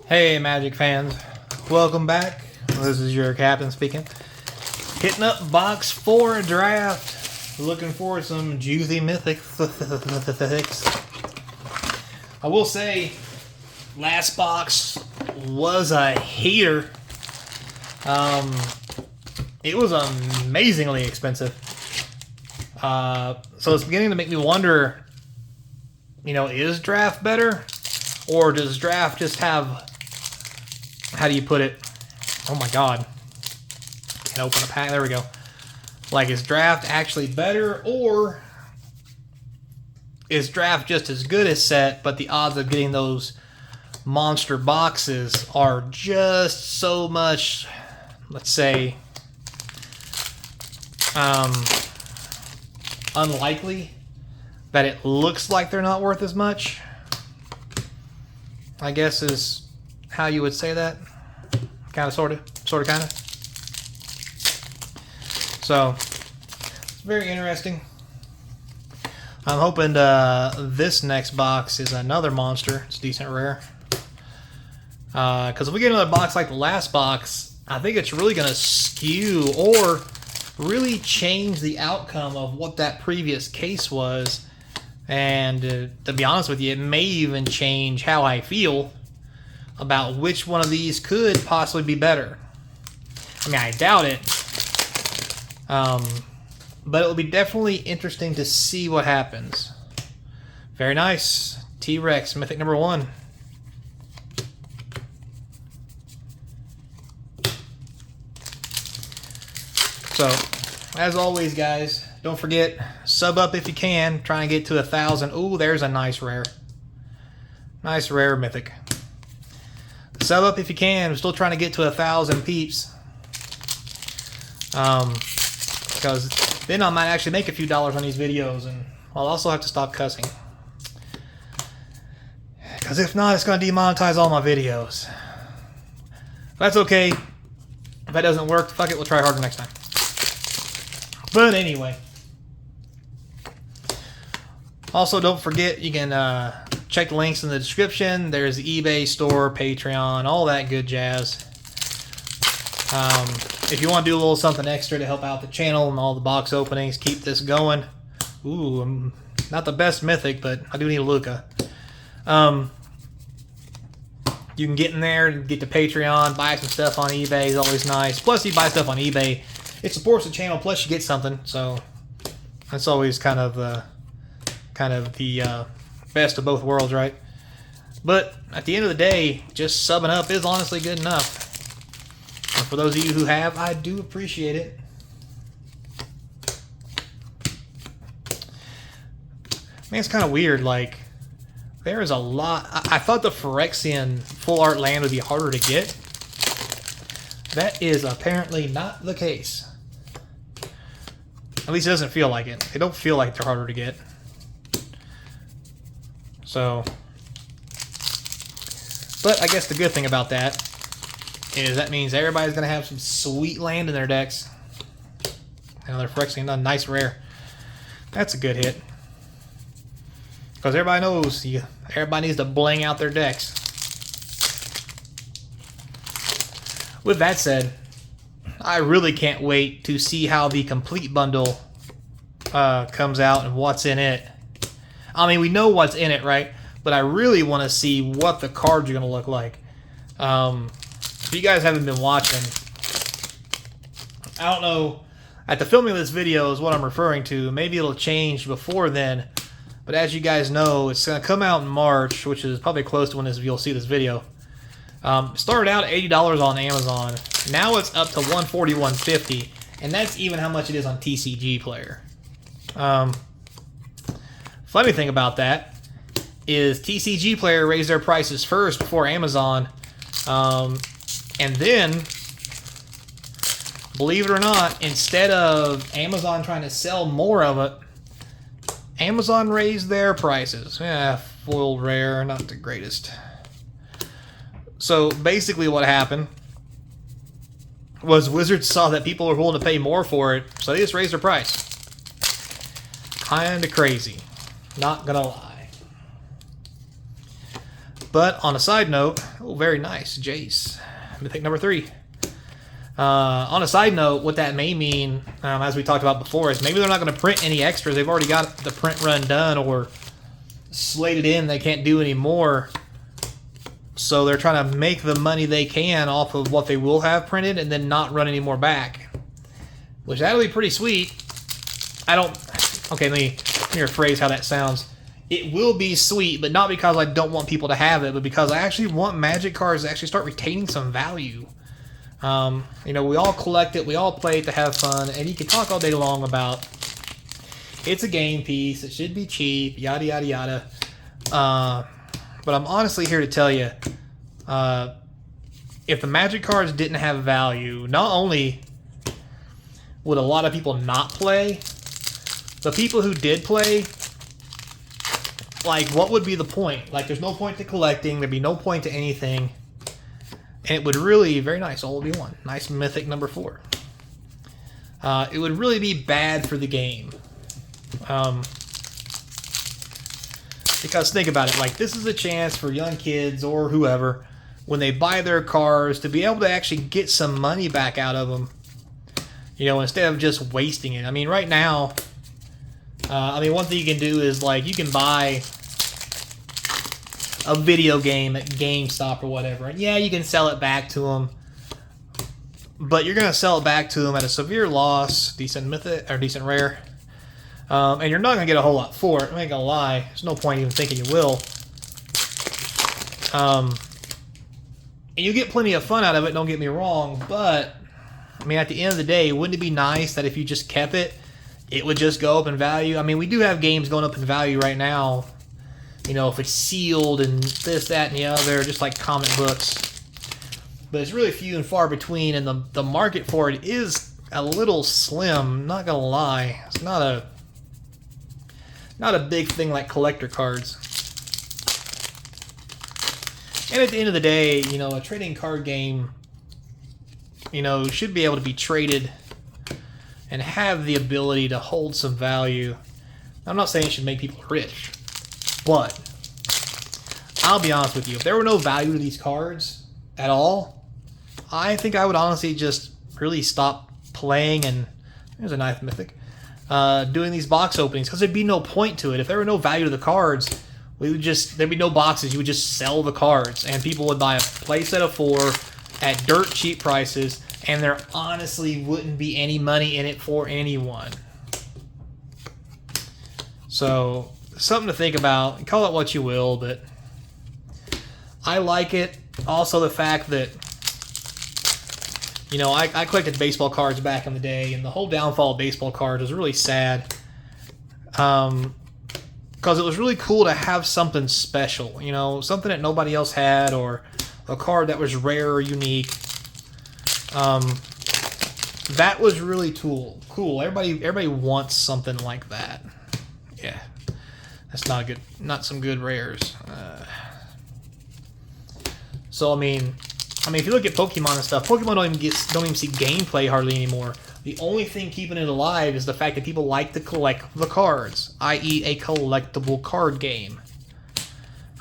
Hey Magic fans, welcome back. This is your captain speaking. Hitting up box 4 draft. Looking for some juicy mythics. I will say, last box was a heater. It was amazingly expensive. So it's beginning to make me wonder, is draft better? Or does draft just have, how do you put it? Oh my god. Can't open a pack. There we go. Like, is draft actually better, or is draft just as good as set, but the odds of getting those monster boxes are just so much, let's say, unlikely that it looks like they're not worth as much, I guess is how you would say that. Kind of, sort of, kind of. So, it's very interesting. I'm hoping this next box is another monster. It's decent rare. Because if we get another box like the last box, I think it's really going to skew or really change the outcome of what that previous case was. And to be honest with you, it may even change how I feel about which one of these could possibly be better. I mean, I doubt it. But it will be definitely interesting to see what happens. Very nice. T-Rex, Mythic number 1. So, as always, guys, don't forget, sub up if you can. Trying to get to 1,000. Ooh, there's a nice rare. Nice rare Mythic. Sub up if you can. We're still trying to get to 1,000 peeps. Because then I might actually make a few dollars on these videos, and I'll also have to stop cussing. Because if not, it's going to demonetize all my videos. That's okay. If that doesn't work, fuck it, we'll try harder next time. But anyway. Also, don't forget, you can check the links in the description. There's the eBay store, Patreon, all that good jazz. If you want to do a little something extra to help out the channel and all the box openings, keep this going. Ooh, I'm not the best Mythic, but I do need a Luca. You can get in there and get to Patreon, buy some stuff on eBay is always nice. Plus, you buy stuff on eBay, it supports the channel, plus you get something. So that's always kind of the best of both worlds, right? But at the end of the day, just subbing up is honestly good enough. And for those of you who have, I do appreciate it. Man, it's kind of weird. Like, there is a lot. I thought the Phyrexian full art land would be harder to get. That is apparently not the case. At least it doesn't feel like it. They don't feel like they're harder to get. So, but I guess the good thing about that is that means everybody's going to have some sweet land in their decks. Another Phyrexian, a nice rare. That's a good hit. Because everybody knows, everybody needs to bling out their decks. With that said, I really can't wait to see how the complete bundle comes out and what's in it. I mean, we know what's in it, right? But I really want to see what the cards are going to look like. If you guys haven't been watching, I don't know, at the filming of this video is what I'm referring to. Maybe it'll change before then. But as you guys know, it's going to come out in March, which is probably close to when you'll see this video. Started out $80 on Amazon. Now it's up to $140, $150. And that's even how much it is on TCG Player. Funny thing about that is TCG Player raised their prices first before Amazon. And then, believe it or not, instead of Amazon trying to sell more of it, Amazon raised their prices. Yeah, foil rare, not the greatest. So basically what happened was Wizards saw that people were willing to pay more for it, so they just raised their price. Kinda crazy. Not gonna lie. But on a side note, oh, very nice, Jace. Mythic number 3. On a side note, what that may mean, as we talked about before, is maybe they're not going to print any extras. They've already got the print run done or slated in. They can't do any more. So they're trying to make the money they can off of what they will have printed and then not run any more back. Which that'll be pretty sweet. Okay, let me rephrase how that sounds. It will be sweet, but not because I don't want people to have it, but because I actually want Magic cards to actually start retaining some value. You know, we all collect it, we all play it to have fun, and you can talk all day long about it's a game piece, it should be cheap, yada yada yada. But I'm honestly here to tell you, if the Magic cards didn't have value, not only would a lot of people not play, the people who did play, like, what would be the point? Like, there's no point to collecting, there'd be no point to anything. And it would really, very nice, all be one. Nice Mythic number 4. It would really be bad for the game. Because think about it, like, this is a chance for young kids or whoever, when they buy their cars, to be able to actually get some money back out of them. You know, instead of just wasting it. I mean, right now, one thing you can do is, like, you can buy a video game at GameStop or whatever, and yeah, you can sell it back to them, but you're going to sell it back to them at a severe loss, decent mythic or decent rare, and you're not going to get a whole lot for it. I ain't gonna lie, there's no point even thinking you will. And you get plenty of fun out of it, don't get me wrong, but I mean, at the end of the day, wouldn't it be nice that if you just kept it, it would just go up in value? I mean, we do have games going up in value right now. You know, if it's sealed and this, that, and the other, just like comic books. But it's really few and far between, and the market for it is a little slim, not gonna lie. It's not a big thing like collector cards. And at the end of the day, you know, a trading card game, you know, should be able to be traded and have the ability to hold some value. I'm not saying it should make people rich, but I'll be honest with you, if there were no value to these cards at all, I think I would honestly just really stop playing, and there's a ninth mythic, doing these box openings, because there'd be no point to it. If there were no value to the cards, there'd be no boxes. You would just sell the cards, and people would buy a playset of 4 at dirt cheap prices, and there honestly wouldn't be any money in it for anyone. So, something to think about. Call it what you will, but I like it. Also, the fact that, you know, I collected baseball cards back in the day, and the whole downfall of baseball cards was really sad. Because it was really cool to have something special, you know, something that nobody else had, or a card that was rare or unique. That was really cool. Everybody wants something like that. Yeah, that's not some good rares. So I mean, if you look at Pokemon and stuff, Pokemon don't even see gameplay hardly anymore. The only thing keeping it alive is the fact that people like to collect the cards, i.e., a collectible card game.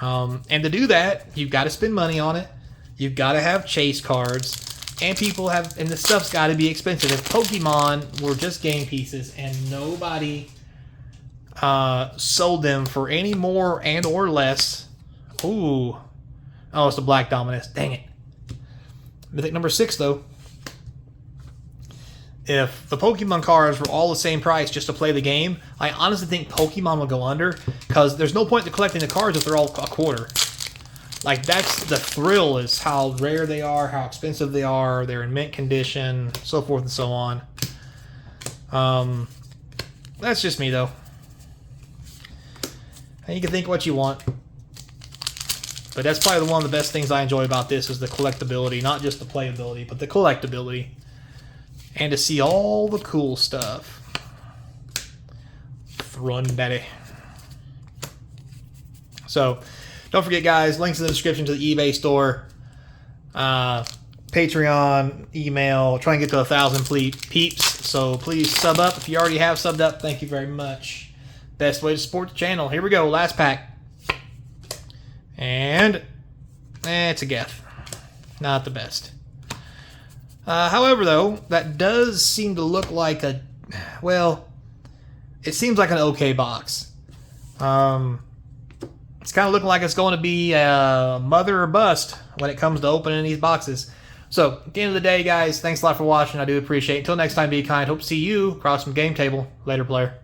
And to do that, you've got to spend money on it. You've got to have chase cards, and the stuff's got to be expensive. If Pokemon were just game pieces and nobody sold them for any more and or less, oh, it's the Black Dominus. Dang it. Mythic number 6, though. If the Pokemon cards were all the same price just to play the game, I honestly think Pokemon will go under, because there's no point to collecting the cards if they're all a quarter. Like, that's the thrill, is how rare they are, how expensive they are, they're in mint condition, so forth and so on. That's just me, though. And you can think what you want. But that's probably one of the best things I enjoy about this, is the collectability. Not just the playability, but the collectability. And to see all the cool stuff. Run, daddy. So, don't forget, guys, links in the description to the eBay store, Patreon, email. Try and get to 1,000 peeps. So please sub up. If you already have subbed up, thank you very much. Best way to support the channel. Here we go. Last pack. And it's a Geth. Not the best. However, though, that does seem to look like a... Well, it seems like an okay box. It's kind of looking like it's going to be a mother or bust when it comes to opening these boxes. So, at the end of the day, guys, thanks a lot for watching. I do appreciate it. Until next time, be kind. Hope to see you across from Game Table. Later, player.